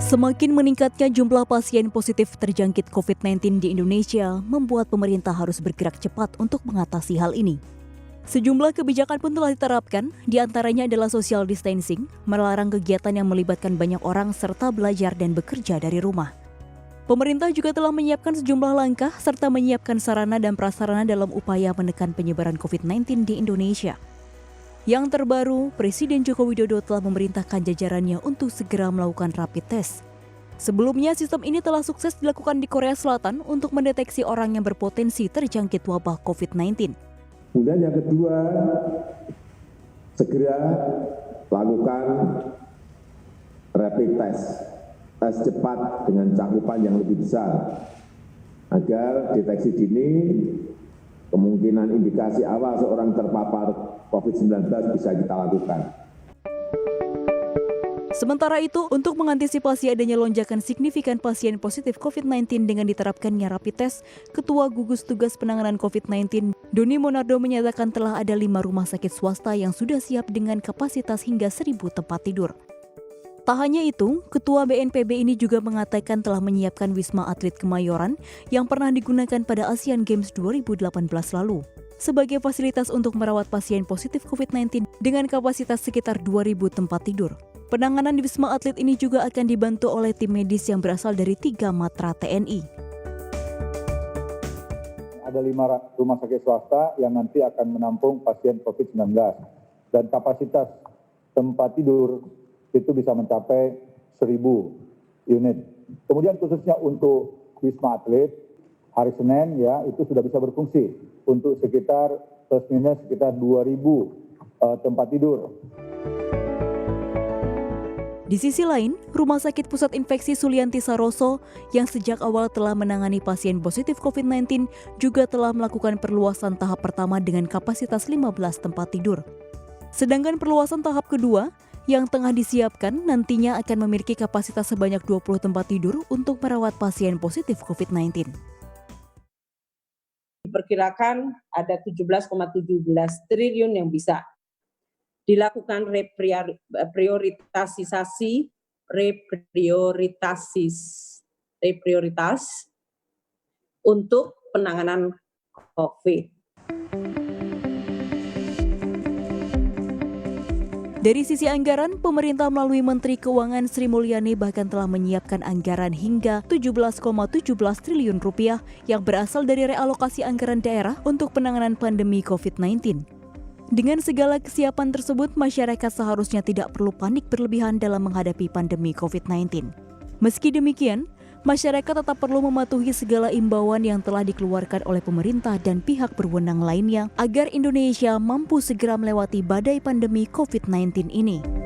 Semakin meningkatnya jumlah pasien positif terjangkit COVID-19 di Indonesia membuat pemerintah harus bergerak cepat untuk mengatasi hal ini. Sejumlah kebijakan pun telah diterapkan, diantaranya adalah social distancing, melarang kegiatan yang melibatkan banyak orang serta belajar dan bekerja dari rumah. Pemerintah juga telah menyiapkan sejumlah langkah serta menyiapkan sarana dan prasarana dalam upaya menekan penyebaran COVID-19 di Indonesia. Yang terbaru, Presiden Joko Widodo telah memerintahkan jajarannya untuk segera melakukan rapid test. Sebelumnya, sistem ini telah sukses dilakukan di Korea Selatan untuk mendeteksi orang yang berpotensi terjangkit wabah COVID-19. Kemudian yang kedua, segera lakukan rapid test, tes cepat dengan cakupan yang lebih besar, agar deteksi dini kemungkinan indikasi awal seorang terpapar COVID-19 bisa kita lakukan. Sementara itu, untuk mengantisipasi adanya lonjakan signifikan pasien positif COVID-19 dengan diterapkannya rapid test, Ketua Gugus Tugas Penanganan COVID-19, Doni Monardo menyatakan telah ada 5 rumah sakit swasta yang sudah siap dengan kapasitas hingga 1.000 tempat tidur. Tak hanya itu, Ketua BNPB ini juga mengatakan telah menyiapkan Wisma Atlet Kemayoran yang pernah digunakan pada Asian Games 2018 lalu sebagai fasilitas untuk merawat pasien positif COVID-19 dengan kapasitas sekitar 2.000 tempat tidur. Penanganan di Wisma Atlet ini juga akan dibantu oleh tim medis yang berasal dari 3 matra TNI. Ada 5 rumah sakit swasta yang nanti akan menampung pasien COVID-19 dan kapasitas tempat tidur itu bisa mencapai 1.000 unit. Kemudian khususnya untuk Wisma Atlet, hari Senin ya itu sudah bisa berfungsi untuk sekitar plus minus sekitar 2.000 tempat tidur. Di sisi lain, Rumah Sakit Pusat Infeksi Sulianti Saroso yang sejak awal telah menangani pasien positif COVID-19 juga telah melakukan perluasan tahap pertama dengan kapasitas 15 tempat tidur. Sedangkan perluasan tahap kedua yang tengah disiapkan nantinya akan memiliki kapasitas sebanyak 20 tempat tidur untuk merawat pasien positif COVID-19. Diperkirakan ada 17,17 triliun yang bisa dilakukan reprioritas untuk penanganan COVID. Dari sisi anggaran, pemerintah melalui Menteri Keuangan Sri Mulyani bahkan telah menyiapkan anggaran hingga 17,17 triliun rupiah yang berasal dari realokasi anggaran daerah untuk penanganan pandemi COVID-19. Dengan segala kesiapan tersebut, masyarakat seharusnya tidak perlu panik berlebihan dalam menghadapi pandemi COVID-19. Meski demikian, masyarakat tetap perlu mematuhi segala imbauan yang telah dikeluarkan oleh pemerintah dan pihak berwenang lainnya agar Indonesia mampu segera melewati badai pandemi COVID-19 ini.